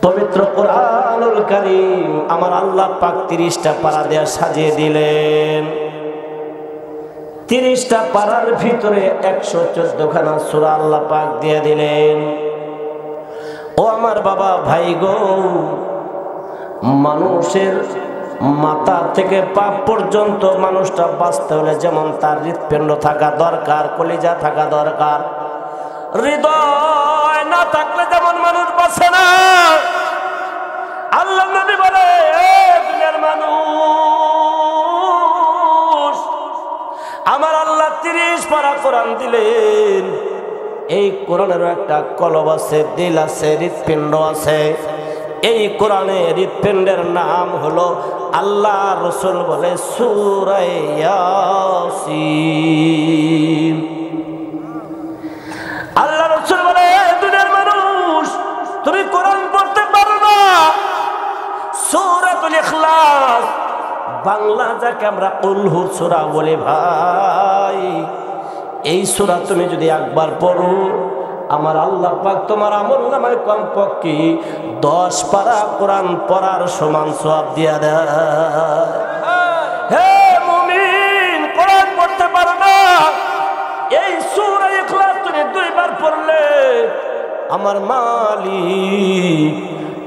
পবিত্র কোরআনুল কারীম আমার আল্লাহ পাক 30টা পারা দিয়ে সাজিয়ে দিলেন। 30টা পারার ভিতরে 114 খানা সূরা আল্লাহ পাক দিয়ে দিলেন। ও আমার বাবা ভাই গো, মানুষের মাথা থেকে পা পর্যন্ত মানুষটা বাঁচতে হলে যেমন তার হৃৎপিণ্ড থাকা দরকার, কলিজা থাকা দরকার, হৃদয় না থাকলে যেমন মানুষ বাঁচে না। আল্লাহ নবী বলে, দুনিয়ার মানুষ, আমার আল্লাহ 30 পারা কোরআন দিলেন। এই কোরআনেরও একটা কলব আছে, দিল আছে, হৃৎপিণ্ড আছে। এই কোরআনে হৃৎপিণ্ডের নাম হলো আল্লাহ রাসূল বলে সূরা ইয়াসিন। আল্লাহ রাসূল বলে, দুনিয়ার মানুষ, তুমি কোরআন পড়তে পারো না, সূরাতুল ইখলাস, বাংলা যাকে আমরা কুলহু সূরা বলি ভাই, এই সূরা তুমি যদি একবার পড়ো, আমার আল্লাহ পাক তোমার আমলনামায় কমপক্ষে 10 পারা কোরআন পড়ার সমান সওয়াব দিয়া দেয়। হে মুমিন, কোরআন পড়তে পারো না, এই সূরা ইখলাস তুমি 2 বার পড়লে আমার মালিক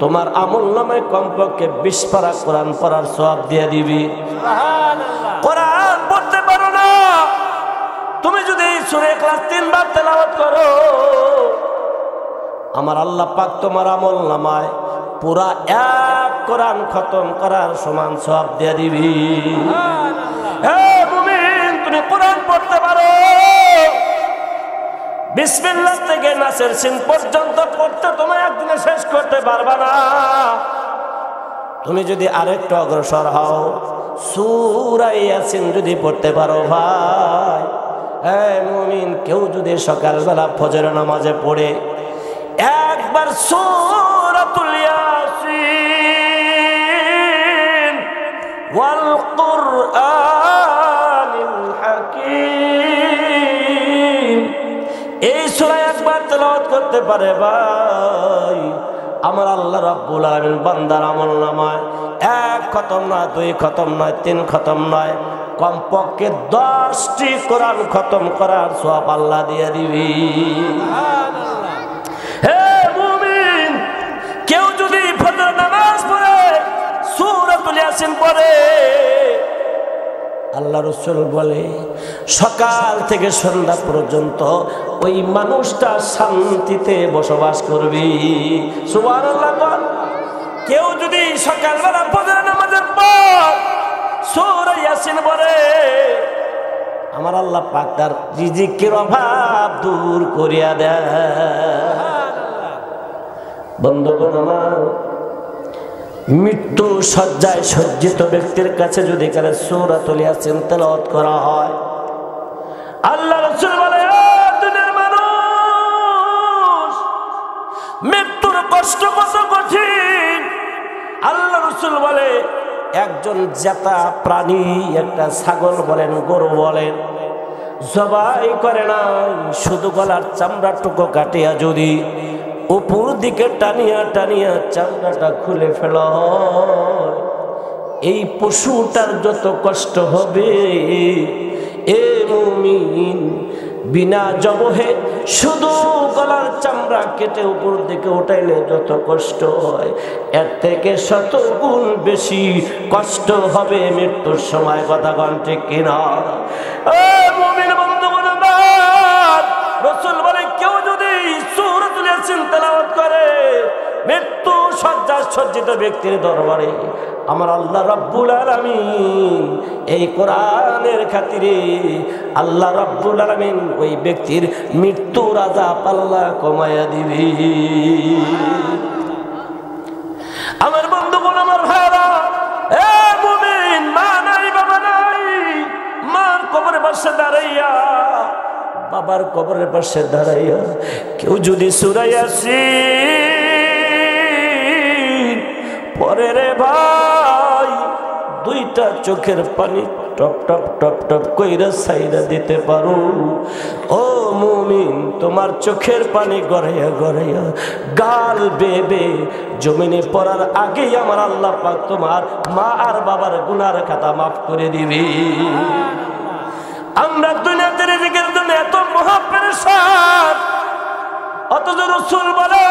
তোমার আমলনামায় কমপক্ষে 20 পারা কোরআন পড়ার সওয়াব দিয়ে দিবি। সুবহানাল্লাহ। কোরআন পড়তে পারো না, তুমি যদি সূরা ইখলাস 3 বার তেলাওয়াত করো, আমার আল্লাহ পাক তোমার আমলনামায় পুরা 1 কোরআন খতম করার সমান সওয়াব দিয়ে দিবি। সুবহানাল্লাহ। হে মুমিন, তুমি কোরআন পড়তে পারো, বিসমিল্লাহ থেকে নাসের সিন পর্যন্ত পড়তে তুমি একদিনে শেষ করতে পারবা না। তুমি যদি আরেকটু অগ্রসর হও, সূরা ইয়াসিন যদি পড়তে পারো ভাই, হে মুমিন, কেউ যদি সকালবেলা ফজরের নামাজে পড়ে একবার সূরাতুল ইয়াসিন ওয়াল কুরআনিল হাকীম, এই সূরা একবার তেলাওয়াত করতে পারে ভাই, আমার আল্লাহ রাব্বুল আলামিন বান্দার আমলনামায় 1 খতম নয়, 2 খতম নয়, 3 খতম নয়, কমপক্ষে 10টি কোরআন খতম করার সওয়াব আল্লাহ দিয়ে দিবি। সুবহানাল্লাহ। হে মুমিন, কেউ যদি ফজর নামাজ পড়ে সূরাতুল ইয়াসিন পড়ে, আল্লাহ রাসূল বলে সকাল থেকে সন্ধ্যা পর্যন্ত ওই মানুষটা শান্তিতে বসবাস করবে। সুবহানাল্লাহ। কেউ যদি সকালবেলা ফজর নামাজের পর সূরা ইয়াসিন পড়ে, আমার আল্লাহ পাক তার রিজিকের অভাব দূর করিয়া দেয়। বন্ধুগণ আমার, মৃত্যু শয্যায় সজ্জিত ব্যক্তির কাছে যদি কালে সূরাতুল ইয়াসিন তেলাওয়াত করা হয়, আল্লাহ রাসূল বলে, দুনিয়ার মানুষ, মৃত্যুর কষ্ট কত কঠিন। আল্লাহ রাসূল বলে, একজন জেতা প্রাণী, একটা ছাগল বলেন, গরু বলেন, জবাই করে নাই, শুধু গলার চামড়াটুকু কাটিয়া যদি উপর দিকে টানিয়া টানিয়া চামড়াটা খুলে ফেল, এই পশুটার যত কষ্ট হবে, এ মুমিন, বিনা জবহে শুধু গলার চামড়া কেটে উপর দিকে উঠাইলে যত কষ্ট হয়, এর থেকে 100 গুণ বেশি কষ্ট হবে মৃত্যুর সময়। কথা কোন ঠিক কিনা? মুমিন বন্ধুগণ আমার, রাসূল বলে, কেউ যদি সূরাতুল ইয়াসিন তেলাওয়াত করে, মৃত্যু শয্যায় সজ্জিত ব্যক্তির দরবারে আমার আল্লাহ রাব্বুল আলামিন এই কোরআনের খাতিরে আল্লাহ রাব্বুল আলামিন ওই ব্যক্তির মৃত্যুর আযাব আল্লাহ কমায়া দিবে। আমার বন্ধুগণ, আমার ভাইরা, এ মুমিন, মা নাই, বাবা নাই, মার কবরের পাশে দাঁড়াইয়া, বাবার কবরের পাশে দাঁড়াইয়া কেউ যদি সূরা ইয়াসিন পড়ে রে ভাই, 2টা চোখের পানি টপ টপ টপ টপ কইরা সাইরা দিতে পারো। ও মুমিন, তোমার চোখের পানি গড়াইয়া গড়াইয়া গাল বেবে জমিনে পড়ার আগেই আমার আল্লাহ পাক তোমার মা আর বাবার গুনার খাতা মাফ করে দিবে। আমরা দুনিয়াতে রিজিকের জন্য এত মহাপেরেশান, অথচ রাসূল বলে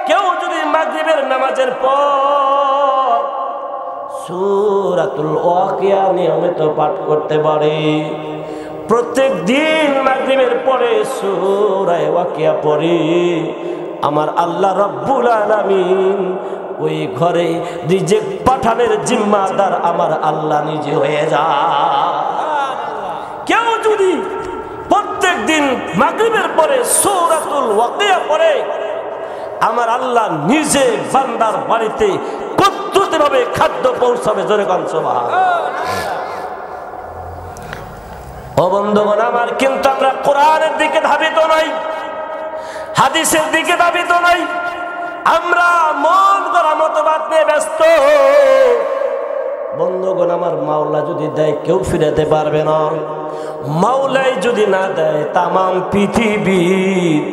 কেউ যদি মাগরিবের নামাজের পর সূরাতুল ওয়াকিয়া নিয়মিত পাঠ করতে পারে, প্রত্যেক দিন মাগরিবের পরে সূরা ওয়াকিয়া পড়ে, আমার আল্লাহ রাব্বুল আলামিন ওই ঘরে রিজিক পাঠানোর জিম্মাদার আমার আল্লাহ নিজে হয়ে যায়। কেউ যদি প্রত্যেক দিন মাগরিবের পরে সূরাতুল ওয়াকিয়া পড়ে, আমার আল্লাহ নিজে বান্দার বাড়িতে কুদরতিভাবে খাদ্য পৌঁছাবে। জোরে কোন সুবহানাল্লাহ। ও বন্ধুগণ আমার, কিন্তু আমরা কোরআনের দিকে ধাবিত নাই, হাদিসের দিকে ধাবিত নাই, আমরা মন গড়া মতবাদ নিয়ে ব্যস্ত। বন্ধুগণ আমার, মাওলা যদি দেয় কেউ ফিরাতে পারবে না, মাওলাই যদি না দেয় তামাম পৃথিবীর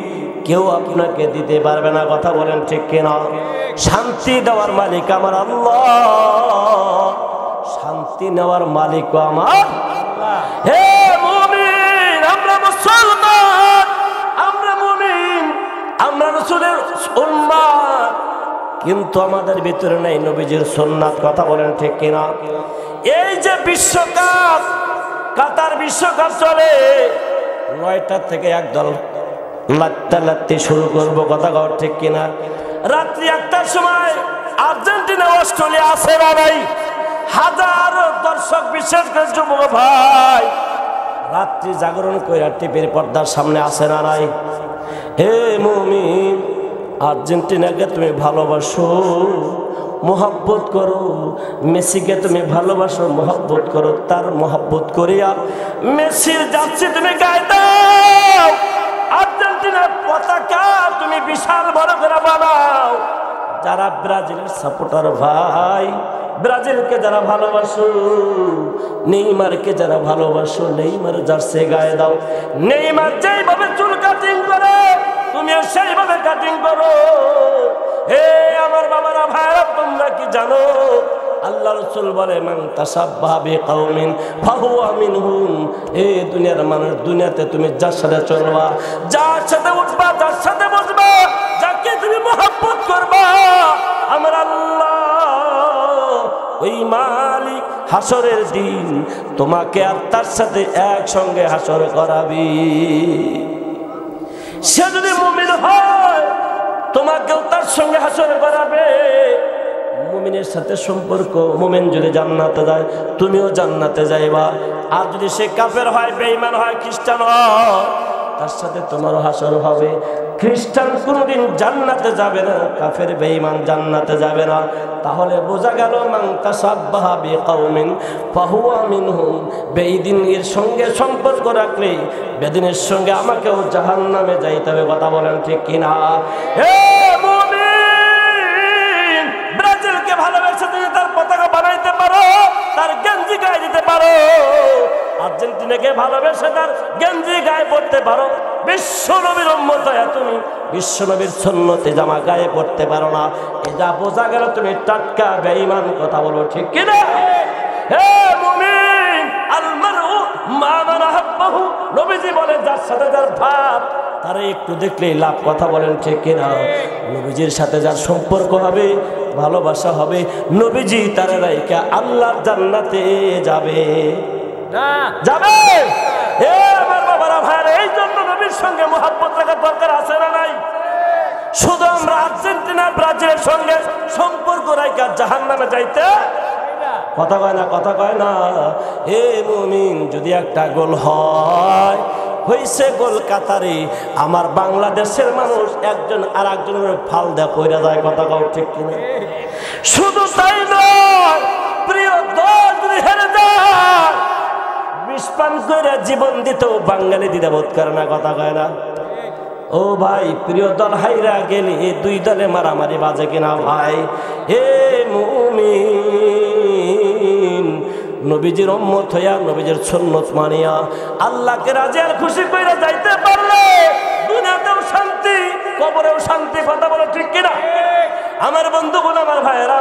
কেউ আপনাকে দিতে পারবে না। কথা বলেন ঠিক কিনা? শান্তি দেওয়ার মালিক আমার আল্লাহ, শান্তি নেওয়ার মালিক আমার আল্লাহ। হে মুমিন, আমরা মুসলমান, আমরা মুমিন, আমরা রাসূলের উম্মত, কিন্তু আমাদের ভিতরে নাই নবীজির সুন্নাত। কথা বলেন ঠিক কিনা? এই যে বিশ্বকাপ, কাতার বিশ্বকাপ চলে, 9টা থেকে একদল লাত্তি শুরু করবো। কথা কও ঠিক কিনা? রাত্রি 1টার সময় আর্জেন্টিনা অস্ট্রেলিয়া আসে না নাই, হাজারো দর্শক, বিশেষ করে যুবক ভাই, রাত্রি জাগরণ কইরা টিভির পর্দার সামনে আসে না নাই। হে মুমিন, আর্জেন্টিনাকে তুমি ভালোবাসো, মোহাব্বত করো, মেসিকে তুমি ভালোবাসো, মোহাব্বত করো, তার মোহাব্বত করিয়া মেসির জার্সি তুমি গায়ে দাও, আর্জেন্টিনার পতাকা তুমি বিশাল বড় করে বানাও। যারা ব্রাজিলের সাপোর্টার ভাই, ব্রাজিলকে যারা ভালোবাসো, নেইমারকে যারা ভালোবাসো, নেইমার জার্সি গায়ে দাও। নেইমার যেইভাবে চুল কাটিং করে তুমিও সেইভাবে কাটিং করো। হে আমার বাবারা, ভাইরা, তোমরা কি জানো আল্লাহ রাসূল বলে মান তাসাব্বাহা বিকাউমিন ফাহুয়া মিনহুম। এই দুনিয়ার মানুষ, দুনিয়াতে তুমি যার সাথে চলবা, যার সাথে উঠবা, যার সাথে বসবা, যাকে তুমি মহব্বত করবা, আমার আল্লাহ ওই মালিক হাসরের দিন তোমাকে আর তার সাথে একসঙ্গে হাসর করাবি। সে যদি মুমিন হয় তোমাকেও তার সঙ্গে হাসর করাবে। মুমিনের সাথে সম্পর্ক, মুমিন যদি জান্নাতে যায় তুমিও জান্নাতে যাইবা। আর যদি সে কাফের হয়, বেঈমান হয়, খ্রিস্টান হয়, তার সাথে তোমারও হাসর হবে। খ্রিস্টান কোনদিন জান্নাতে যাবে না, কাফের বেঈমান জান্নাতে যাবে না। তাহলে বোঝা গেল মান তাসাব্বাহা বিকাউমিন ফাহুয়া মিনহুম। বেঈদিনের সঙ্গে সম্পর্ক রাখলে বেদিনের সঙ্গে আমাকেও জাহান্নামে যাইতে হবে। কথা বলেন ঠিক কিনা? হে মুমিন, ব্রাজিলকে ভালোবেসে তুমি তার পতাকা বানাইতে পারো, তার গেঞ্জি গায়ে দিতে পারো। আর্জেন্টিনাকে ভালোবেসে তার গেঞ্জি গায়ে পড়তে পারো। বিশ্ব নবীর উম্মত হয়ে তুমি বিশ্ব নবীর সুন্নতে জামা গায়ে পড়তে পারো না। এটা বোঝা গেল তুমি টাটকা বেঈমান। কথা বলো ঠিক কিনা? হে মুমিন, আল মারউ মা মান আহাব্বাহু। নবীজি বলেন যার সাথে যার ভাব তারা একটু দেখলেই লাভ। কথা বলেন ঠিক কিনা? নবীজির সাথে যার সম্পর্ক হবে, ভালোবাসা হবে, নবীজি তারা রাইকা আল্লাহর জান্নাতে যাবে, যাবে। হে আমার বাবারা, ভাইরা, এই জন্য নবীর সঙ্গে মোহাব্বত রাখার দরকার আছে না নাই? শুধু আমরা আর্জেন্টিনা ব্রাজিলের সঙ্গে সম্পর্ক রাখা জাহান্নামে যাইতে কথা কয় না, কথা কয় না। হে মুমিন, যদি একটা গোল হয়, হইছে গোল কাতারে, আমার বাংলাদেশের মানুষ একজন আর একজনের ফাল দেয়া পড়ে যায়। কথা কও ঠিক কিনা? শুধু তাই নয়, প্রিয় দল যদি হেরে যায়, বিষ পান করে জীবন দিতেও বাঙালি দ্বিধাবোধ করে না। কথা কয় না? ও ভাই, প্রিয় দল হাইরা গেলে দুই দলে মারামারি বাজে কিনা ভাই? হে মুমিন, নবীজির উম্মত হইয়া নবীজির সুন্নত মানিয়া আল্লাহকে রাজি আর খুশি কইরা যাইতে পারলে দুনিয়াতেও শান্তি, কবরেও শান্তি। কথা বলো ঠিক কিনা? আমার বন্ধুগণ, আমার ভাইয়েরা,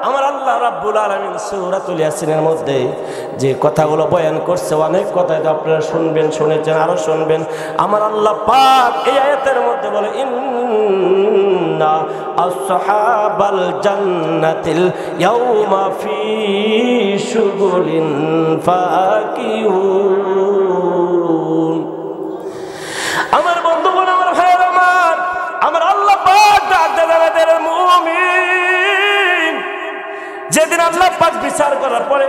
আমার আল্লাহ রাব্বুল আলামিন সূরাতুল ইয়াসিনের মধ্যে যে কথাগুলো বয়ান করছে, অনেক কথাই তো আপনারা শুনবেন, শুনেছেন, আরো শুনবেন। আমার আল্লাহ পাক এই আয়াতের মধ্যে বলে, ইন্না আসহাবাল জান্নাতিল ইয়াউমা ফি শুগুলিন ফাকিহুন। আমার বন্ধুগণ, আমার ভাইয়েরা, আমার আল্লাহ পাক ডাকতে মুমিন, যেদিন আল্লাহ পাক বিচার করার পরে,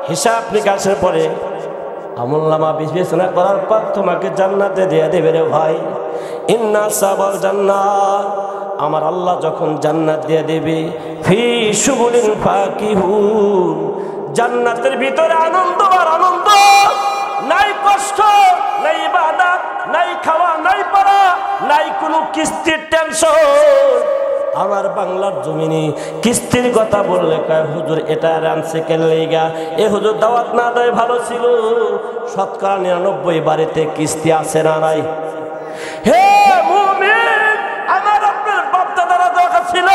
হিসাব নিকাশের পরে, আমলনামা বিবেচনা করার পর তোমাকে জান্নাতে দিয়ে দেবে রে ভাই। ইন্না সাবাল জান্নাত, আমার আল্লাহ যখন জান্নাত দিয়ে দেবে, ফি শুগুলিন ফাকিহুন, জান্নাতের ভিতরে আনন্দ আর আনন্দ, নাই কষ্ট, নাই ইবাদত, নাই খাওয়া, নাই পড়া, নাই কোনো কিস্তির টেনশন। আমার বাংলার জমিনে কিস্তির কথা বললে কয় হুজুর এটা রানছে কেলেগা, এ হুজুর দাওয়াত না দেয় ভালো ছিল। শতকরা 99 বাড়িতে কিস্তি আছে না নাই? হে মুমিন, আমার আপনার বাপ দাদারা দরকার ছিল,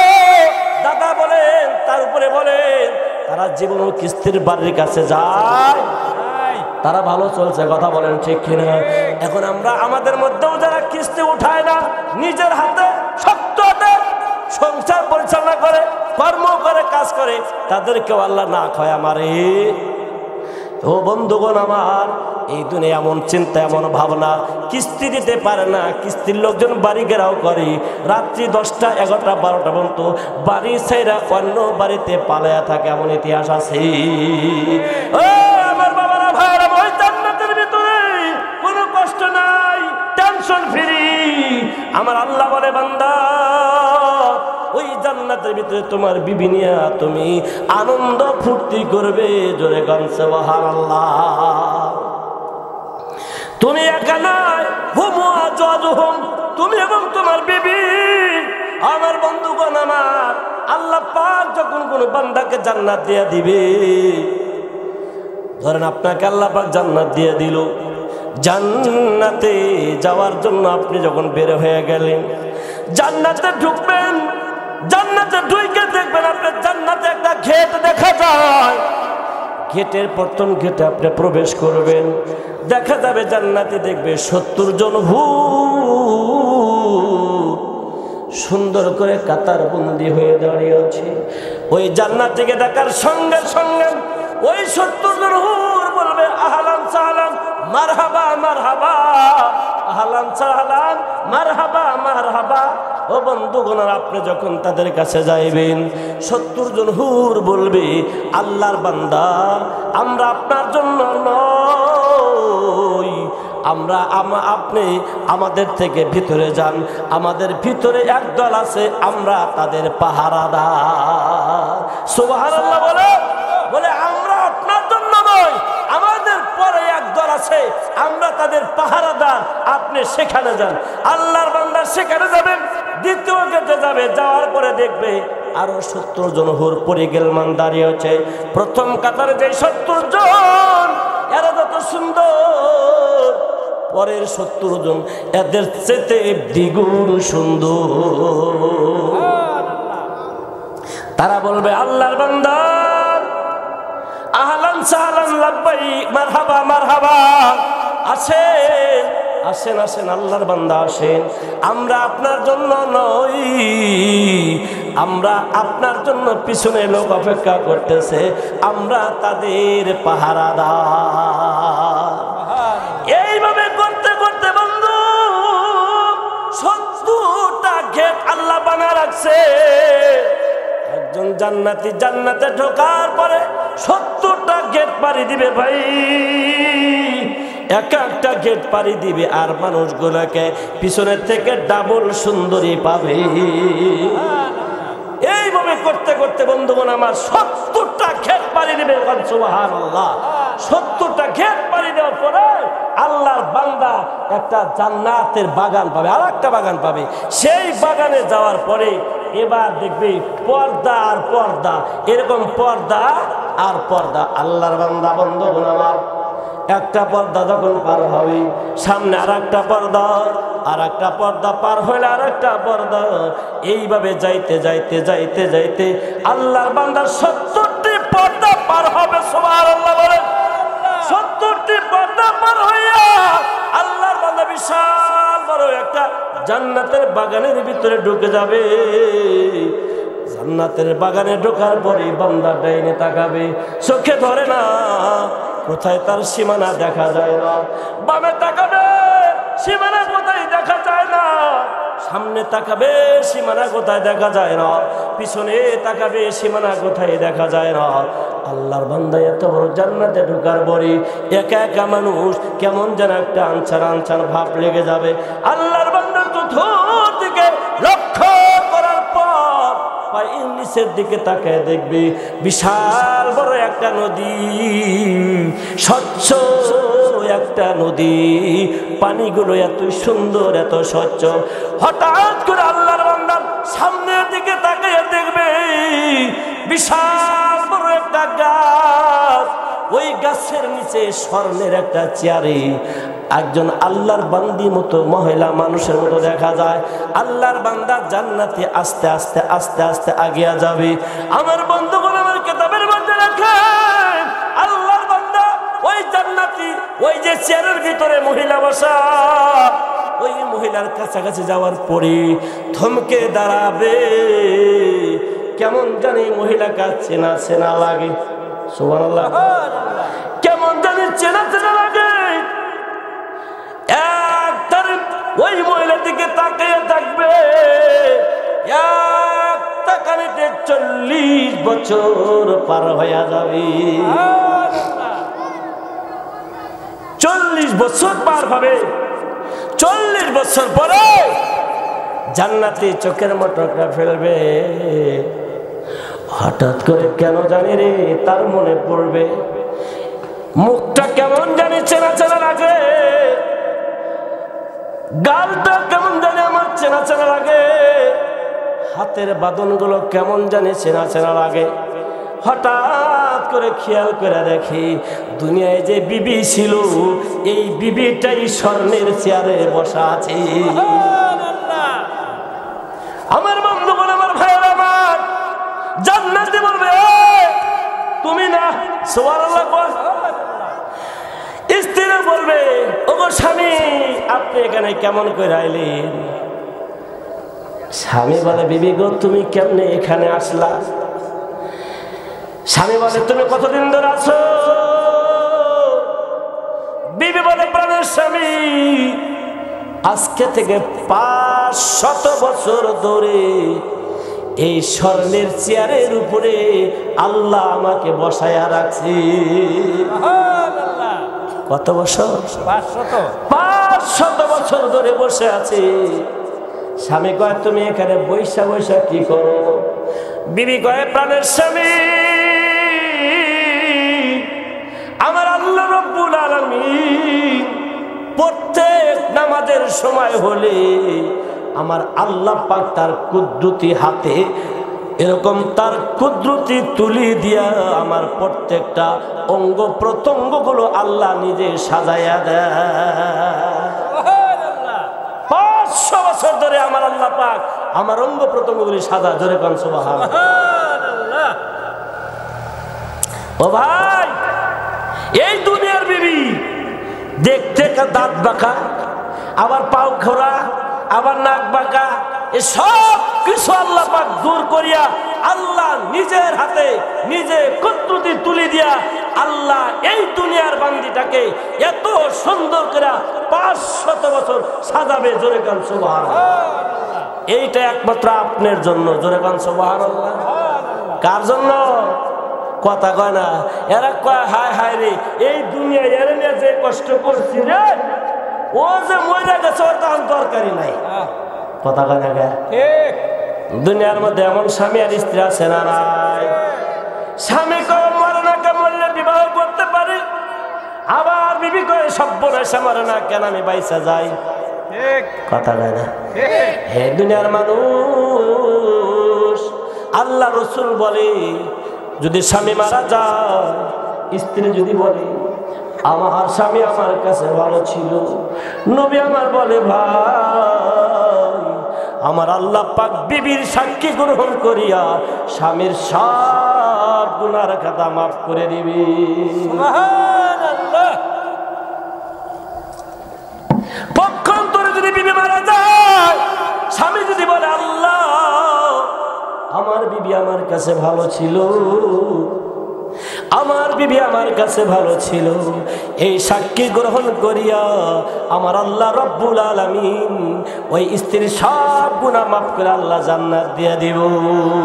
দাদা বলেন তার উপরে বলেন, তারা জীবনও কিস্তির বাড়ির কাছে যায়, তারা ভালো চলছে। কথা বলেন ঠিক কিনা? এখন আমরা আমাদের মধ্যেও যারা কিস্তি উঠায় না, নিজের হাতে শক্ত হাতে সংসার পরিচালনা করে, কর্ম করে, কাজ করে, তাদেরকেও আল্লাহ না খায় আমারে। ও বন্ধুগণ আমার, এই দুনিয়া এমন চিন্তা, এমন ভাবনা, কিস্তি দিতে পারে না, কিস্তির লোকজন বাড়ি ঘেরাও করে, রাত্রি 10টা 11টা 12টা পর্যন্ত বাড়ি ছেড়ে অন্য বাড়িতে পালায়া থাকে, এমন ইতিহাস আছে। আমার বাবারা, ভাইরা, ওই জান্নাতের ভিতরে কোনো কষ্ট নাই, টেনশন ফ্রি। আমার আল্লাহ বলে, বান্দা, ওই জান্নাতের ভিতরে তোমার বিবি নিয়া তুমি আনন্দ ফুর্তি করবে। জোরে গান সুবহানাল্লাহ। তুমি একা নাই, হুম আজওয়াজুহুম, তুমি এবং তোমার বিবি। আমার বন্ধুগণ আমার, আল্লাহ পাক যখন কোনো বান্দাকে জান্নাত দিয়ে দিবে, ধরেন আপনাকে আল্লাহ পাক জান্নাত দিয়ে দিল, জান্নাতে যাওয়ার জন্য আপনি যখন বের হয়ে গেলেন, জান্নাতে ঢুকবেন, জান্নাতে ঢুকে দেখবেন আপনার জান্নাতে একটা গেট দেখা যায়। গেটের প্রথম গেটে আপনি প্রবেশ করবেন, দেখা যাবে জান্নাতে দেখবে 70 জন হুর সুন্দর করে কাতার বন্দি হয়ে দাঁড়িয়ে আছে। ওই জান্নাতকে দেখার সঙ্গে সঙ্গে ওই 70 জন হুর বলবে, আহলান সাহলান মারহাবা মারহাবা, আহলান সাহলান মারহাবা মারহাবা। ও বন্ধুগণ, আপনি যখন তাদের কাছে যাইবেন, 70 জন হুর বলবে, আল্লাহর বান্দা, আমরা আপনার জন্য নই, আপনি আমাদের থেকে ভিতরে যান, আমাদের ভিতরে একদল আছে, আমরা তাদের পাহারাদার। সুবহানাল্লাহ বলে, আমরা আপনার জন্য নয়, আমাদের পরে একদল আছে, আমরা তাদের পাহারাদার, আপনি সেখানে যান। আল্লাহর বান্দা সেখানে যাবেন, দ্বিতীয় গেটে যাবে, যাওয়ার পরে দেখবে আরো 70 জন হুর পরিগেলমান দাঁড়িয়ে আছে। প্রথম কাতারে যে 70 জন, এরা যত সুন্দর, পরের 70 জন এদের চেয়ে দ্বিগুণ সুন্দর। তারা বলবে, আল্লাহর বান্দা, আহলান সাহলান লাব্বাইক মারহাবা মারহাবা, আসেন আসেন আসেন, আল্লাহর বান্দা আসেন, আমরা আপনার জন্য নই, আমরা আপনার জন্য পিছনে লোক অপেক্ষা করতেছে, আমরা তাদের পাহারাদার। এইভাবে করতে করতে বন্ধু 70টা গেট আল্লাহ বানা রাখছে। একজন জান্নাতি জান্নাতে ঢোকার পরে 70টা গেট পাড়ি দিবে ভাই, এক একটা গেট পাড়ি দিবে, আর মানুষগুলোকে পিছনের থেকে ডাবল সুন্দরী পাবে। এইভাবে করতে করতে বন্ধুগণ আমার 70টা গেট পাড়ি দিবে। সুবহানাল্লাহ। 70টা গেট পাড়ি দেওয়ার পরে আল্লাহর বান্দা একটা জান্নাতের বাগান পাবে, আর একটা বাগান পাবে। সেই বাগানে যাওয়ার পরে এবার দেখবে পর্দা আর পর্দা, এরকম পর্দা আর পর্দা। আল্লাহর বান্দা বন্ধুগণ আমার, একটা পর্দা যখন পার হবে, সামনে আর একটা পর্দা, আর একটা পর্দা পার হইলে আর একটা পর্দা, এইভাবে যাইতে যাইতে যাইতে যাইতে আল্লাহর বান্দার 70টি পর্দা পার হবে। সুবহানাল্লাহ বলেন। 70টি পর্দা পার হইয়া আল্লাহর বান্দা বিশাল বড় একটা জান্নাতের বাগানের ভিতরে ঢুকে যাবে। জান্নাতের বাগানে ঢোকার পরে বান্দা ডাইনে তাকাবে, চোখে ধরে না, কোথায় তার সীমানা দেখা যায় না। বামে তাকাবে, সীমানা কোথায় দেখা যায় না। সামনে তাকাবে, সীমানা কোথায় দেখা যায় না। পিছনে তাকাবে, সীমানা কোথায় দেখা যায় না। আল্লাহর বান্দা এত বড় জান্নাতে ঢোকার পরে একা একা মানুষ কেমন যেন একটা আনছান আনছান ভাব লেগে যাবে। আল্লাহর বান্দা চতুর্দিকে লক্ষ্য করার পর পায়ের নিচের দিকে তাকায় দেখবে বিশাল বড় একটা নদী, স্বচ্ছ একটা নদী, পানিগুলো এত সুন্দর এত স্বচ্ছ। হঠাৎ করে আল্লাহর বান্দা সামনের দিকে তাকিয়ে দেখবে বিশাল বড় একটা গাছ, ওই গাছের নিচে স্বর্ণের একটা চেয়ারে একজন আল্লাহর বান্দি মতো মহিলা মানুষের মতো দেখা যায়। আল্লাহর বান্দা জান্নাতে আস্তে আস্তে আস্তে আস্তে আগিয়ে যাবে। আমার বন্ধুগণ আমার কিতাবের মধ্যে রাখেন, আল্লাহর বান্দা ওই জান্নাতি ওই যে চেয়ারের ভিতরে মহিলা বসা, ওই মহিলার কাছাকাছি যাওয়ার পরে থমকে দাঁড়াবে। কেমন জানি মহিলাকে চেনা চেনা লাগে। সুবহানাল্লাহ। কেমন জানি চেনা চেনা লাগে। ওই মহিলার দিকে তাকিয়ে থাকবে, এক তাকানিতে 40 বছর পার হয়ে যাবে। 40 বছর পার হবে। 40 বছর পরে জান্নাতি চোখের মটকা ফেলবে। হঠাৎ করে কেন জানি রে তার মনে পড়বে, মুখটা কেমন জানি চেনা চেনা লাগে, গালটা কেমন জানি আমার চেনা চেনা লাগে, হাতের বাঁধনগুলো কেমন জানি চেনা চেনা লাগে। হঠাৎ করে খেয়াল করে দেখি দুনিয়ায় যে বিবি ছিল, এই বিবিটাই স্বর্ণের চেয়ারে বসা আছে। আমার বন্ধুগণ আমার ভাইয়ের আমার, জান্নাতে বলবে তুমি না। সুবহানাল্লাহ। স্ত্রী বলবে ওগো স্বামী আপনি এখানে কেমন করে আইলেন? স্বামী বলে বিবি গো তুমি কেমনে এখানে আসলা? স্বামী বলে তুমি কতদিন ধরে আছো? বিবি বলে প্রাণের স্বামী আজকে থেকে 500 বছর ধরে এই স্বর্ণের চেয়ারের উপরে আল্লাহ আমাকে বসায়া রাখছে। কত বছর? 500 বছর ধরে বসে আছে। স্বামী কয় তুমি এখানে বৈশা বৈশা কি করো? বিবি কয় প্রাণের স্বামী আমার আল্লাহ রাব্বুল আলামিন প্রত্যেক নামাজের সময় হলে আমার আল্লাহ পাক তার কুদরতি হাতে এরকম তার কুদরতি তুলি দিয়া আমার প্রত্যেকটা অঙ্গ প্রত্যঙ্গ গুলো আল্লাহ নিজে সাজাইয়া দেয়। 500 বছর ধরে আমার আল্লাহ পাক আমার অঙ্গ প্রত্যঙ্গ গুলি সাজা। জোরে কোন সুবহানাল্লাহ। ও ভাই, এই দুনিয়ার বিবি দেখতে দাঁত বাঁকা, আবার পাও খোরা, আবার নাক বাঁকা, সব কিছু আল্লাহ পাক দূর করিয়া আল্লাহ নিজের হাতে নিজে কুদরতি তুলি দিয়া আল্লাহ এই দুনিয়ার বান্দিটাকে এত সুন্দর করে 500 বছর সাজাবে। জোরে গান সুবহানাল্লাহ। এইটা একমাত্র আপনার জন্য। জোরে গান সুবহানাল্লাহ। কার জন্য? কথা কয় না। এরা কয় হায় হায় রে এই দুনিয়া এর নিয়ে যে কষ্ট করছি রে, ও যে মরে গেছে ওর তো দরকারই নাই। কথা কয় না কে? দুনিয়ার মধ্যে এমন স্বামী আর স্ত্রী আছে না নাই? স্বামী কয় মরে না কে, মরলে বিবাহ করতে পারি। আবার বিবি কয় সর্বনাশা মরে না কেন আমি বাইসা যাই। কথা কয় না? হে দুনিয়ার মানুষ, আল্লাহ রসুল বলে যদি স্বামী মারা যায়, স্ত্রী যদি বলে আমার স্বামী আমার কাছে ভালো ছিল, নবী আমার বলে ভাই আমার আল্লাহ পাক বিবির সাক্ষী গ্রহণ করিয়া স্বামীর সব গুনার খাতা মাফ করে দিবে। সুবহানাল্লাহ। পক্ষান্তরে যদি বিবি মারা যায়, স্বামী যদি বলে আল্লাহ আমার বিবি আমার কাছে ভালো ছিল, আমার বিবি আমার কাছে ভালো ছিল, এই সাক্ষী গ্রহণ করিয়া আমার আল্লাহ রব্বুল আলামিন ওই স্ত্রীর সব গুনাহ মাফ করে আল্লাহ জান্নাত দিয়ে দিব।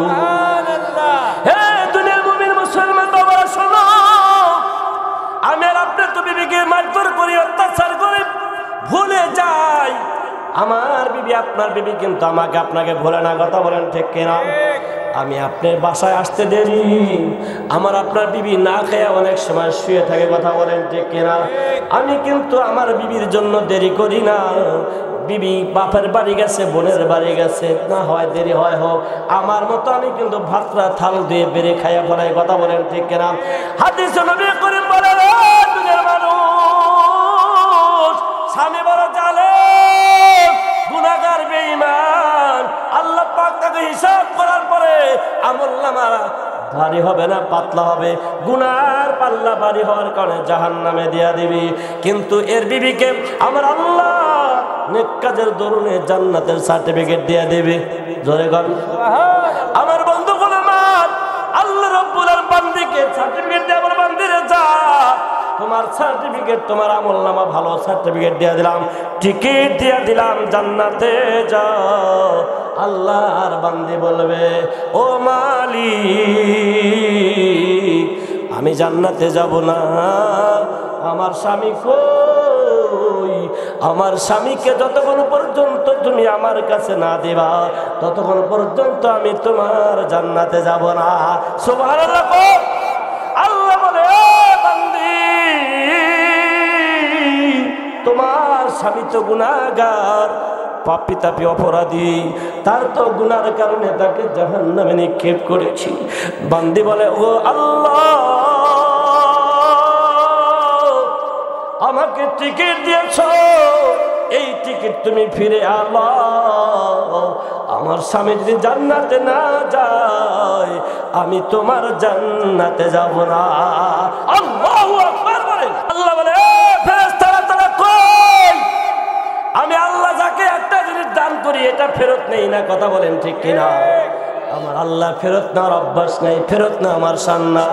সুবহানাল্লাহ। হে দুনিয়ার মুমিন মুসলমান বাবা শোনো, আমি আর আপনি তো বিবিকে মারধর করি, অত্যাচার করি, ভুলে যাই আমার বিবি আপনার বিবি কিন্তু আমাকে আপনাকে ভুলে না। কথা বলেন ঠিক কিনা? আমি আপনার বাসায় আসতে দেরি, আমার আপনার বিবি না খেয়ে অনেক সময় শুয়ে থাকে। কথা বলেন ঠিক কিনা? আমি কিন্তু আমার বিবির জন্য দেরি করি না। বিবি বাপের বাড়ি গেছে, বোনের বাড়ি গেছে, না হয় দেরি হয় হোক, আমার মতো আমি কিন্তু ভাতটা থাল দিয়ে বেড়ে খাইয়া ফেলাই। কথা বলেন ঠিক কিনা? হাদিসে নবী করিম বলেন দুনিয়ার মানুষ স্বামী বড় জালেম, গুনাহগার, বেঈমান, আল্লাহ পাক তাকে হিসাব করার পরে আমলনামা ভারী হবে না, পাতলা হবে। গুনার পাল্লা ভারী হওয়ার কারণে জাহান্নামে দিয়া দিবি। কিন্তু এর বিবিকে আমার আল্লাহ নেক কাজের দরুনে জান্নাতের সার্টিফিকেট দিয়ে দেবে। জোরে গণ আমার বন্ধুগণ, আমার আল্লাহ রব্বুল আলামিন বান্দিকে সার্টিফিকেট দিয়ে আমার বান্দিরে যা, তোমার সার্টিফিকেট, তোমার আমলনামা ভালো সার্টিফিকেট দিয়ে দিলাম, টিকিট দিয়ে দিলাম, জান্নাতে যাও। আল্লাহর বান্দি বলবে ও মালিক আমি জান্নাতে যাব না, আমার স্বামী কই? আমার স্বামীকে যতক্ষণ পর্যন্ত তুমি আমার কাছে না দিবা ততক্ষণ পর্যন্ত আমি তোমার জান্নাতে যাব না। সুবহানাল্লাহ। আল্লাহ বলে বান্দি তোমার স্বামী তো গুনাহগার, পাপী তাপী অপরাধী, তার তো গুনার কারণে তাকে জাহান্নামে নিক্ষেপ করেছি। বান্দি বলে ও আল্লাহ আমাকে টিকিট দিয়েছ, এই টিকিট তুমি ফিরে আলো, আমার স্বামী যদি জান্নাতে না যায় আমি তোমার জান্নাতে যাব না। আল্লাহু আকবার বলেন। আল্লাহ বলে ফেরেশতারা তারা কই? আমি আল্লাহ যাকে একটা জিনিস দান করি এটা ফেরত নেই না। কথা বলেন ঠিক কিনা? আমার আল্লাহ ফেরত নেওয়ার অভ্যাস নেই, ফেরত না আমার শান না।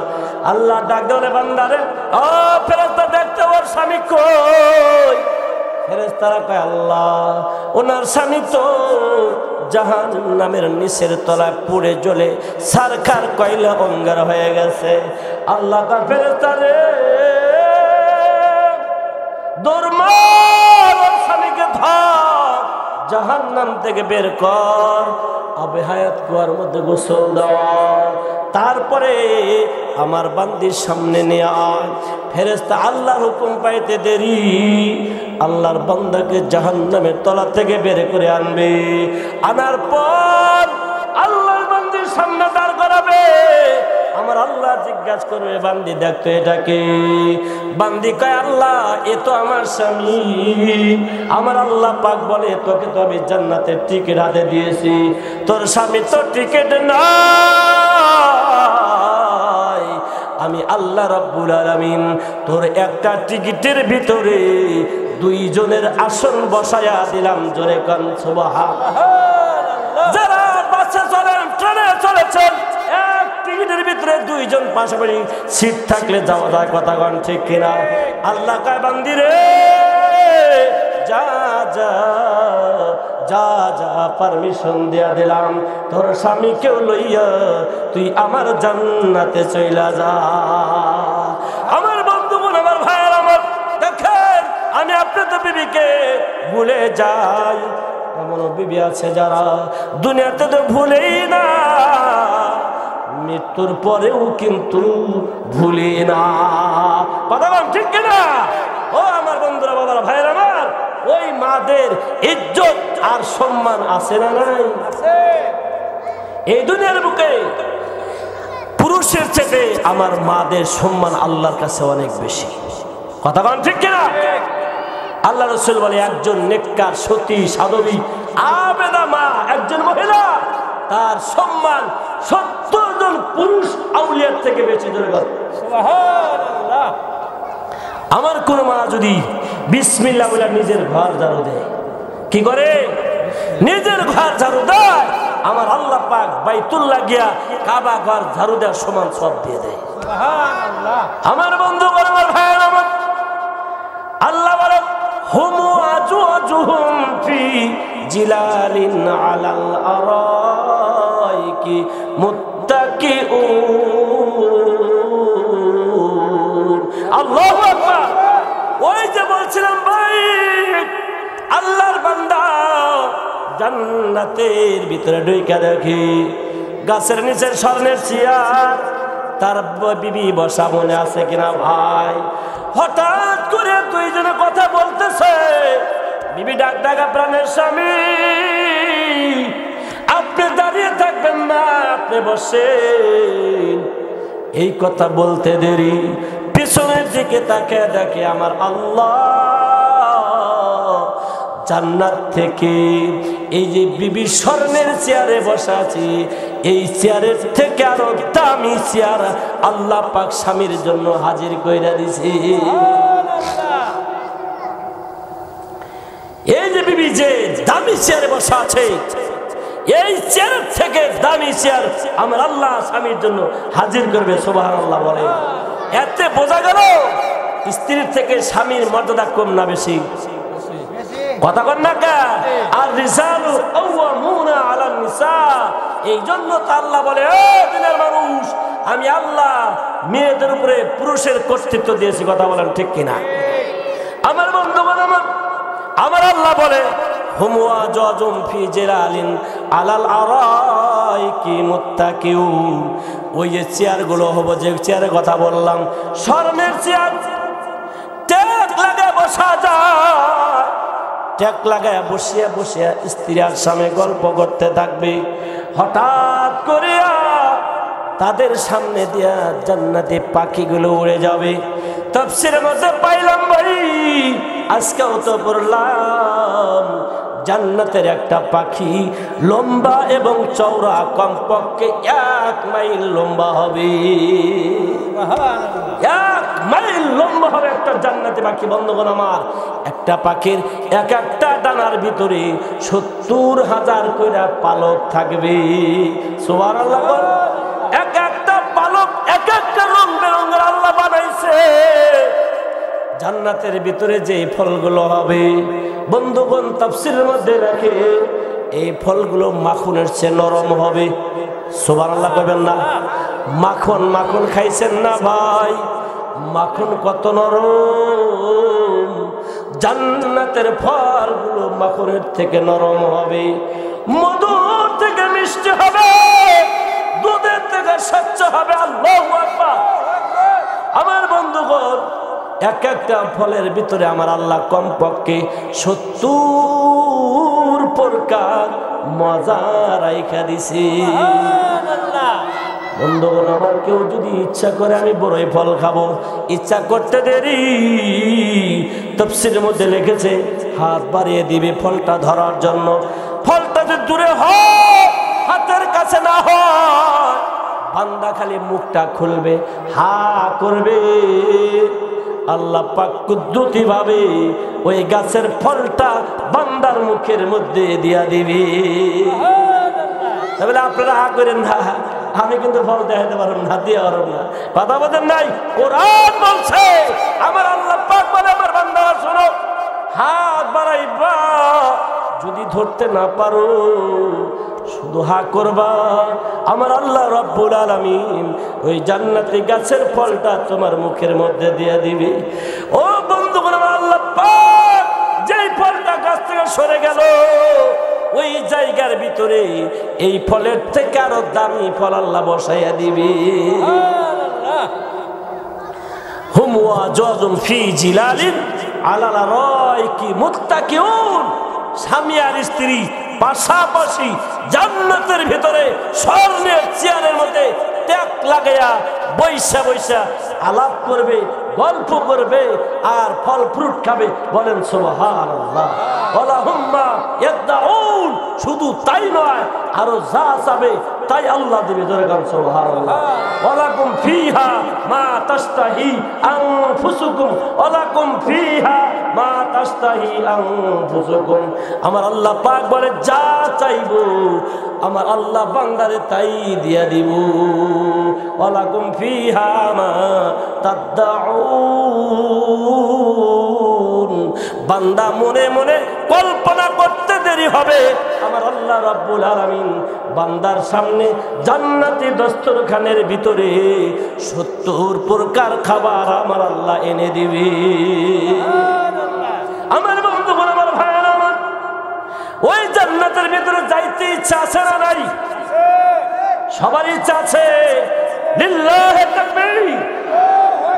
আল্লাহ ডাক দেওয়ালে বান্দারে ও ফেরেশতা দেখতে ওর স্বামী কই? ফেরেশতারা কয় আল্লাহ ওনার স্বামী তো জাহান্নামের নিচের তলায় পুড়ে জ্বলে সারখার কয়লা অঙ্গার হয়ে গেছে। আল্লাহ তার ফেরেশতারে দরমার ওর স্বামীকে ধর, জাহান্নাম থেকে বের কর, আবে হায়াত কুয়ার মধ্যে গোসল দেওয়া, তারপরে আমার বান্দির সামনে নিয়ে আয়। ফেরেশতা আল্লাহর হুকুম পাইতে দেরি, আল্লাহর বান্দাকে জাহান্নামের তলা থেকে বের করে আনবে। আনার পর আল্লাহর বান্দির সামনে দাঁড় করাবে। আমার আল্লাহ জিজ্ঞাসা করবে বান্দি দেখতো এটাকে? বান্দি কয় আল্লাহ এ তো আমার স্বামী। আমার আল্লাহ পাক বলে তোকে তো আমি জান্নাতের টিকিট হাতে দিয়েছি, তোর স্বামী তো টিকিট নাই। আমি আল্লাহ রাব্বুল আলামিন তোর একটা টিকিটের ভিতরে দুইজনের আসন বসায়া দিলাম। জোরে কান সুবহানাল্লাহ। যারা বাসে চলেন, ট্রেনে চলেছেন, এক টিকিটের ভিতরে দুইজন পাশাপাশি সিট থাকলে যাওয়া যায়। কথা কন ঠিক কিনা? আল্লাহ কয় বান্দি রে যা যা যা যা পারমিশন দিয়া দিলাম, তোর স্বামীকেও লইয়া তুই আমার জান্নাতে চইলা যা। আমার বন্ধুগণ, আমার ভাইয়ের, আমার দেখেন আমি আপনাদের বিবিকে ভুলে যাই, এমনও বিবি আছে যারা দুনিয়াতে তো ভুলেই না, মৃত্যুর পরেও কিন্তু ভুলি না। কথা বল ঠিক কিনা? ও আমার বন্ধুরা, বাবারা, ভাইয়ের আমার, ওই মাদের ইজ্জত আর সম্মান আছে না নাই? এই দুনিয়ার বুকে পুরুষ পুরুষের চেয়ে আমার মাদের সম্মান আল্লাহর কাছে অনেক বেশি। কথা বলেন ঠিক কিনা? আল্লাহ রাসূল বলে একজন নেককার সতী সাধবী আবেদা মা, একজন মহিলা, তার সম্মান 70 জন পুরুষ আউলিয়ার থেকে বেশি। সুবহানাল্লাহ। আমার কোন মা যদি বিসমিল্লাহ বলে নিজের ঘর ঝাড়ু দেয়, কি করে? নিজের ঘর ঝাড়ু দেয়, আমার আল্লাহ পাক বাইতুল্লাহ গিয়া কাবা ঘর ঝাড়ু দেওয়ার সমান সব দিয়ে দেয়। সুবহানাল্লাহ। আমার বন্ধুগণ, আমার ভাইয়ের, আমার আল্লাহ বলেন হুম আজওয়াজুহুম ফি জিলালিন আলাল আরাইকি মুত্তাকিউন। আল্লাহু আকবার। ওই যে বলছিলাম ভাই, আল্লাহর বান্দা জান্নাতের ভিতরে ঢুইকা দেখি গাছের নিচে স্বর্ণের চেয়ার, তার বিবি বসা মনে আছে কিনা ভাই? হঠাৎ করে দুইজনে কথা বলতেছে, বিবি ডাক ডাকা প্রাণের স্বামী, আপনি দাঁড়িয়ে থাকবেন না, আপনি বসেন। এই কথা বলতে দেরি পিছনের দিকে তাকে দেখে আমার আল্লাহ জান্নাত থেকে এই যে বিবি স্বর্ণের চেয়ারে বসা আছে, এই চেয়ারের থেকে আরো দামি চেয়ার আল্লাহ পাক স্বামীর জন্য হাজির কইরা দিছে। এই যে বিবি যে দামি চেয়ারে বসা আছে, এই চেয়ারের থেকে দামি চেয়ার আমার আল্লাহ স্বামীর জন্য হাজির করবে। সুবহানাল্লাহ বলে। এতে বোঝা গেল স্ত্রীর থেকে স্বামীর মর্যাদা কম না বেশি? কথা কন না কা? আর রিজালু কাওয়ামুনা আলান নিসা। এই জন্য তো আল্লাহ বলে, ও দুনিয়ার মানুষ, আমি আল্লাহ মেয়েদের উপরে পুরুষের কর্তৃত্ব দিয়েছি। কথা বলেন ঠিক কিনা? আমার বন্ধুগণ, আমার আল্লাহ বলে হুম আজওয়াজুহুম ফি জিলালিন আলাল আরাইকি মুত্তাকিউন। ওই যে চেয়ারগুলো হবে, যে চেয়ারের কথা বললাম, স্বর্ণের চেয়ার, ট্যাগ লাগা বসা যায়, ট্যাগ লাগায় বসিয়া বসিয়া স্ত্রীর সামনে গল্প করতে থাকবে। হঠাৎ করিয়া তাদের সামনে দিয়া জান্নাতি পাখিগুলো উড়ে যাবে। তাফসীরের মধ্যে পাইলাম ভাই, আজকেও তো পড়লাম, জান্নাতের একটা পাখি লম্বা এবং চওড়া কমপক্ষে 1 মাইল লম্বা হবে। 1 মাইল লম্বা হবে একটা জান্নাতি পাখি। বন্ধুগণ আমার, একটা পাখির এক একটা ডানার ভিতরে 70,000 কইরা পালক থাকবে। সুবহানাল্লাহ। এক একটা পালক এক একটা রং বেরঙের আল্লাহ বানাইছে। জান্নাতের ভিতরে যে ফলগুলো হবে, বন্ধুগণ তাফসীরের মধ্যে রাখে এই ফলগুলো মাখনের চেয়ে নরম হবে। সুবহানাল্লাহ কইবেন না? মাখন মাখন খাইছেন না ভাই? মাখন কত নরম। জান্নাতের ফলগুলো মাখনের থেকে নরম হবে, মধুর থেকে মিষ্টি হবে, দুধের থেকে স্বচ্ছ হবে। আল্লাহু আকবার। আমার বন্ধুগণ, এক একটা ফলের ভিতরে আমার আল্লাহ কমপক্ষে 70 প্রকার মজা রাইখা দিছে। বন্ধুগণ আমার, কেউ যদি ইচ্ছা করে আমি বড়ই ফল খাবো, ইচ্ছা করতে দেরি। তাফসীরের মধ্যে লিখেছে হাত বাড়িয়ে দিবে ফলটা ধরার জন্য। ফলটা যে দূরে হয়, হাতের কাছে না হয়, বান্দা খালি মুখটা খুলবে, হা করবে, আল্লাহ পাক কুদরতি ভাবে ওই গাছের ফলটা বান্দার মুখের মধ্যে দিয়া দিবে। তাহলে আপনারা হা করেন না, আমি কিন্তু ফল দেখাতে পারব না, দিয়ে পারব না। কথা বলেন নাই? কোরআন বলছে, আমার আল্লাহ পাক বলে, আমার বান্দারা শোনো, হাত বাড়াইবা, যদি ধরতে না পারো শুধু হা করবা, আমার আল্লাহ রব্বুল আলামিন ওই জান্নাতি গাছের ফলটা তোমার মুখের মধ্যে দিয়ে দিবে। ও বন্ধুগণ, আমার আল্লাহ পাক যেই ফলটা গাছ থেকে সরে গেল, ওই জায়গার ভিতরে এই ফলের থেকে আরো দামি ফল আল্লাহ বসাইয়া দিবে। হুম আজওয়াজুহুম ফি জিলালিন আলাল আরাইকি মুত্তাকিউন। স্বামী আর স্ত্রী পাশাপাশি জান্নাতের ভিতরে স্বর্ণের চেয়ারের মধ্যে ট্যাগ লাগাইয়া লাগাইয়া বৈশা বৈশা আলাপ করবে, গল্প করবে আর ফল ফ্রুট খাবে। বলেন সুবহানাল্লাহ। আল্লাহুম্মা ইয়াদাউন, শুধু তাই নয় আরো যা চাবে তাই আল্লাহ দিবে। জোরে গান সুবহানাল্লাহ। ওয়ালাকুম ফিহা মা তাশতাহি আনফুসুকুম, ওয়ালাকুম ফিহা মা তাশতাহি আনফুসুকুম। আমার আল্লাহ পাক বলে যা চাইবো আমার আল্লাহ বান্দারে তাই দিয়া দিব। ওয়ালাকুম ফিহা মা তাদউন, বান্দা মনে মনে কল্পনা করতে দেরি হবে, আমার আল্লাহ রাব্বুল আলামিন বান্দার সামনে জান্নাতি দস্তরখানের ভিতরে 70 প্রকার খাবার আমার আল্লাহ এনে দিবে। আমার বন্ধুগণ, আমার ভাইয়েরা আমার, ওই জান্নাতের ভিতরে যাইতে ইচ্ছা আছে না নাই? সবার ইচ্ছা আছে। লিল্লাহি তাকবীর,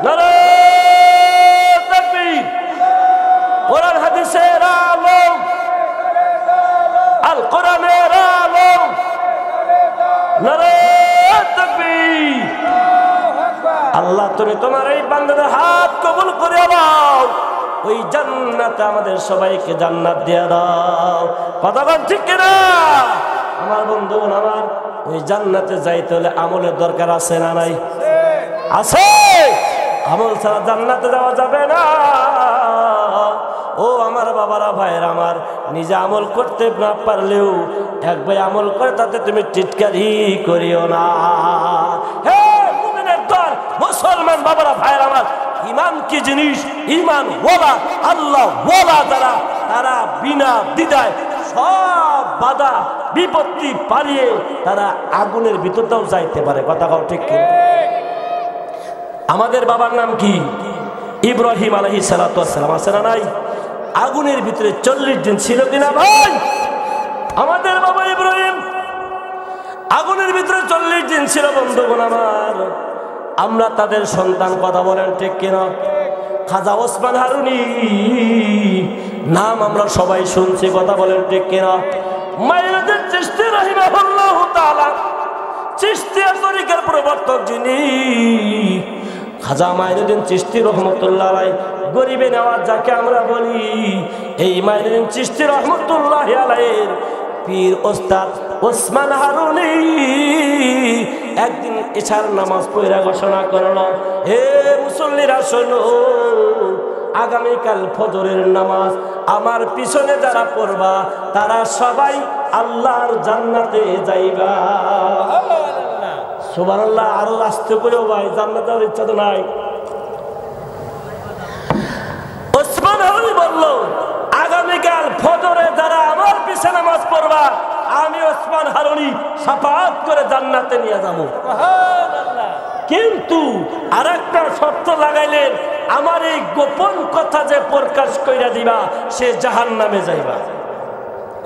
নারায়ে তাকবীর। কোরআন হাদিসের আলো, আল কোরআনের আলো, নারায়ে তাকবীর। আল্লাহ তুমি তোমার এই বান্দাদের হাত কবুল করে নাও, ওই জান্নাতে আমাদের সবাইকে জান্নাত দিয়ে দাও। কথা বল ঠিক কিনা? আমার বন্ধু আমার, ওই জান্নাতে যাইতে হলে আমলের দরকার আছে না নাই? আছে। আমল ছাড়া জান্নাতে যাওয়া যাবে না। ও আমার বাবারা, ভাইয়ের আমার, নিজে আমল করতে না পারলেও এক ভাই আমল করে তাতে তুমি টিটকারি করিও না। হে মুমিনের দল, মুসলমান বাবারা, ভাইয়ের আমার, ইমান কি জিনিস? ইমান ওয়ালা, আল্লাহ ওয়ালা যারা, তারা বিনা দ্বিধায় সব বাধা বিপত্তি পালিয়ে তারা আগুনের ভিতরটাও যাইতে পারে। কথা কও ঠিক কি? আমাদের বাবার নাম কি? ইব্রাহিম আলাইহিস সালাতু ওয়াস সালাম। আছে না নাই? আগুনের ভিতরে 40 দিন ছিল কিনা ভাই? আমাদের বাবা ইব্রাহিম আগুনের ভিতরে 40 দিন ছিল। বন্ধুগণ আমার, আমরা তাদের সন্তান। কথা বলেন ঠিক কিনা? খাজা ওসমান হারুনি নাম আমরা সবাই শুনছি। কথা বলেন ঠিক কিনা? মাইনুদ্দিন চিশতি রাহিমাহুল্লাহু তাআলা, চিশতিয়া তরিকার প্রবর্তক যিনি, খাজা মাইনুদ্দিন চিশতি রহমতুল্লাহ আলাইহি, গরিবে নেওয়াজ যাকে আমরা বলি, এই মাইনুদ্দিন চিশতি রহমতুল্লাহ আলাইহির পীর ওস্তাদ ওসমান হারুনি একদিন ইশার নামাজ পড়া ঘোষণা করলো, হে মুসল্লিরা শোনো, আগামীকাল ফজরের নামাজ আমার পিছনে যারা পড়বা তারা সবাই আল্লাহর জান্নাতে যাইবা। সুবহানাল্লাহ। আরো আসতে করেও ভাই, জান্নাতে যাওয়ার ইচ্ছা তো নাই। ওসমান হারুনি বলল, আগামীকাল ফজরে যারা আমার পিছনে নামাজ পড়বা আমি ওসমান হারুনি শাফাআত করে জান্নাতে নিয়ে যাবো। কিন্তু আরেকটা শর্ত লাগাইলেন, আমার এই গোপন কথা যে প্রকাশ কইরা দিবা সে জাহান্নামে যাইবা।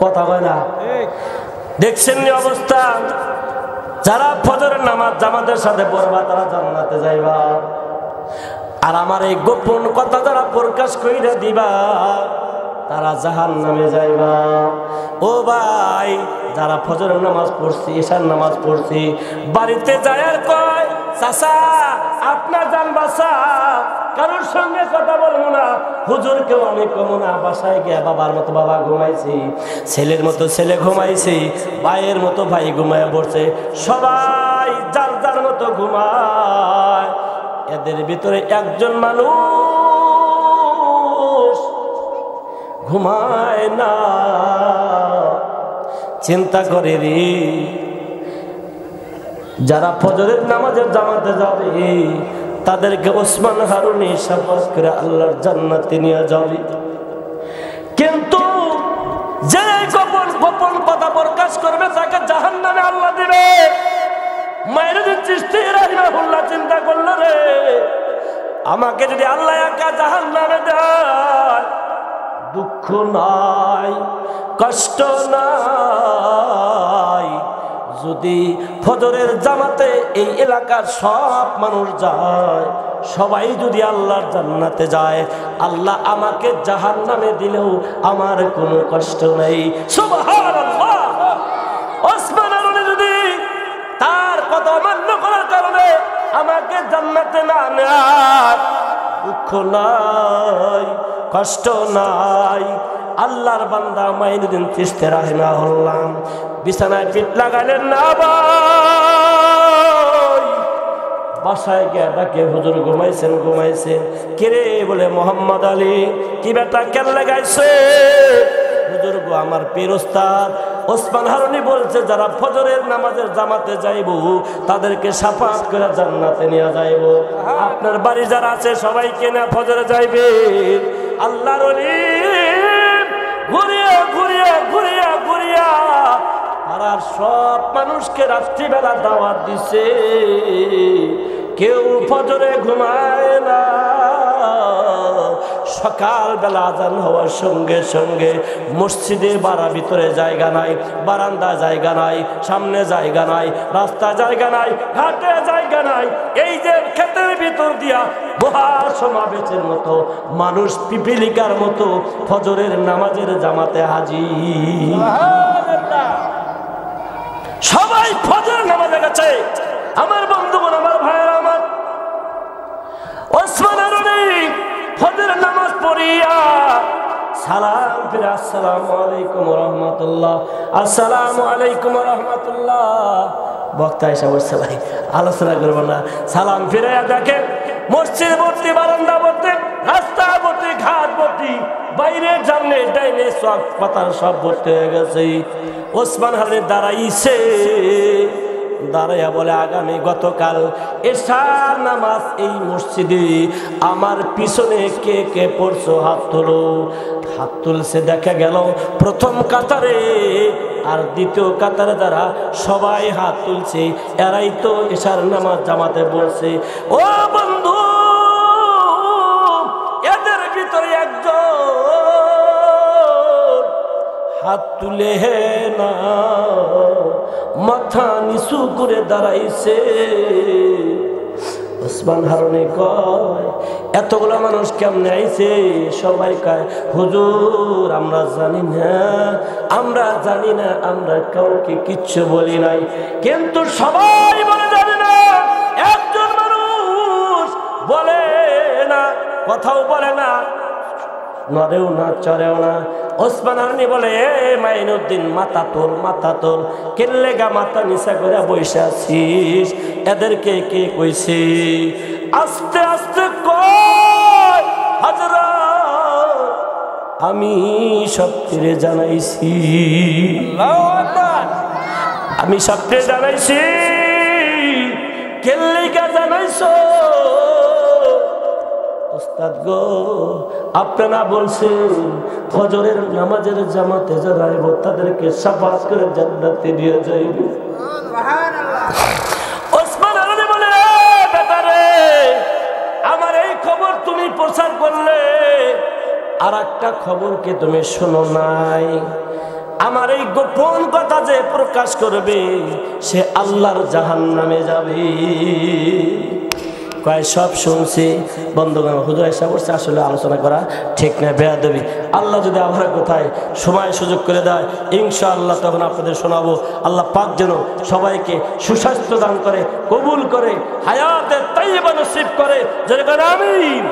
কথা হয় না? দেখছেন নি অবস্থা? যারা ফজরের নামাজ জামাতের সাথে পড়বা তারা জান্নাতে যাইবা, আর আমার এই গোপন কথা যারা প্রকাশ কইরা দিবা তারা জাহান্নামে যাইবা। ও ভাই, যারা ফজরের নামাজ পড়ছি, ঈশার নামাজ পড়ছি, বাড়িতে যায় আর কয়, চাচা আপনার জান বাঁচা, কারোর সঙ্গে কথা বলবো না, হুজুরকেও আমি কমো না, বাসায় গিয়া বাবার মতো বাবা ঘুমাইছি, ছেলের মতো ছেলে ঘুমাইছি, ভাইয়ের মতো ভাই ঘুমায় পড়ছে, সবাই যার যার মতো ঘুমায়, এদের ভিতরে একজন মানুষ ঘুমায় না। চিন্তা করে রে, যারা ফজরের নামাজের জামাতে যাবে তাদেরকে ওসমান হারুনি শাফাআত করে আল্লাহর জান্নাতে নিয়ে যাবে, কিন্তু যে গোপন গোপন কথা প্রকাশ করবে তাকে জাহান্নামে আল্লাহ দিবে। মাইনুদ্দিন চিশতি রাহিমাহুল্লাহ চিন্তা করলো, রে আমাকে যদি আল্লাহ একা জাহান্নামে দেয়, দুঃখ নাই, কষ্ট নাই, যদি ফজরের জামাতে এই এলাকার সব মানুষ যায়, সবাই যদি আল্লাহর জান্নাতে যায়, আল্লাহ আমাকে জাহান্নামে দিলেও আমার কোনো কষ্ট নেই। সুবহানাল্লাহ। ওসমান হারুনি যদি তার কথা অমান্য করার কারণে জান্নাতে না নেয়, দুঃখ নাই, কষ্ট নাই। আল্লাহর বান্দা মাইনুদ্দিন চিশতি রাহিমাহুল্লাহ বিছানায় পিঠ লাগালেন না ভাই, বাসায় গিয়ে ডাকে হুজুর ঘুমাইছেন ঘুমাইছেন। কিরে বলে মোহাম্মদ আলী, কি বেটা কেন লাগাইছে? হুজুর গো আমার পীর ওস্তাদ ওসমান হারুনি বলছে যারা ফজরের নামাজের জামাতে যাইব তাদেরকে শাফাত করে জান্নাতে নিয়ে যাইব। আপনার বাড়ি যারা আছে সবাইকে না ফজরে যাইবে। আল্লাহর ওলি ঘুরিয়া ঘুরিয়া ঘুরিয়া ঘুরিয়া আর সব মানুষকে রাত্রিবেলা দাওয়াত দিছে, কেউ ফজরে ঘুমায় না। সকালবেলা আজান হওয়ার সঙ্গে সঙ্গে মসজিদে বাড়া ভিতরে জায়গা নাই, বারান্দা জায়গা নাই, সামনে জায়গা নাই, রাস্তা জায়গা নাই, ঘাটে জায়গা নাই। এই যে ক্ষেতের ভিতর দিয়া মহা সমাবেশের মতো মানুষ পিপিলিকার মতো ফজরের নামাজের জামাতে হাজির। সবাই ফজরের নামাজে গেছে। আমার বন্ধুগণ, আমার ভাইয়েরা, আমার ওসমান হারুনি ফজরের নামাজ পড়িয়া সালাম ফিরে আসসালামু আলাইকুম ওয়া রাহমাতুল্লাহ, আসসালামু আলাইকুম ওয়া রাহমাতুল্লাহ। বক্তা এসে বলছে ভাই আলোচনা করব না। সালাম ফিরে দেখে মসজিদ ভর্তি, বারান্দা ভর্তি, রাস্তা ভর্তি, ঘাট ভর্তি, বাইরে সামনে ডাইনে সব পাতার সব ভর্তি হয়ে গেছে। ওসমান হারুনি দাঁড়াইছে, দাঁড়াইয়া বলে আগামী গতকাল এশার নামাজ এই মসজিদে আমার পিছনে কে কে পড়ছো হাত তোলো। হাত তুলছে, দেখা গেল প্রথম কাতারে আর দ্বিতীয় কাতারে যারা সবাই হাত তুলছে এরাই তো এশার নামাজ জামাতে পড়ছে। ও বন্ধু, এদের ভিতরে একজন হাত তুলে না মাথা নিচু করে দাঁড়াইছে। ওসমান হারুনি কয় এতগুলো মানুষ কেমনে আইছে? সবাই কয় হুজুর আমরা জানি না, আমরা জানি না, আমরা কাউকে কিচ্ছু বলি নাই। কিন্তু সবাই বলে জানে না, একজন মানুষ বলে না, কথাও বলে না, নড়েও না, চড়েও না। ওসমান হারুনি বলে এ মাইনুদ্দিন মাথা তোল, মাথা তোল, কেল্লেগা মাথা নিচা করে বসে আছিস? এদেরকে কে কইছে? আস্তে আস্তে কয় হযরত আমি সবটিরে জানাইছি, আমি সবটিরে জানাইছি। কেল্লেগা জানাইছো? ওস্তাদ গো আপনারা বলছেন ফজরের নামাজের জামাতে যারা আইব তাদেরকে শাফাত করে জান্নাতে নিয়ে যাইবে। সুবহানাল্লাহ। ওসমান হারুনি বলে বেটা রে, আমার এই খবর তুমি প্রচার করলে, আর একটা খবরকে তুমি শোনো নাই। আমার এই গোপন কথা যে প্রকাশ করবে সে আল্লাহর জাহান্নামে যাবে। কয় সব শুনছি। বন্ধুগণ, হুজুর এসে বলছে আসলে আলোচনা করা ঠিক না, বেয়াদবি। আল্লাহ যদি আবার কোথায় সময় সুযোগ করে দেয় ইনশাআল্লাহ তখন আপনাদের শোনাবো। আল্লাহ পাক যেন সবাইকে সুস্বাস্থ্য দান করে, কবুল করে, হায়াতে তাইয়্যিবা নসিব করে। যেন আমিন।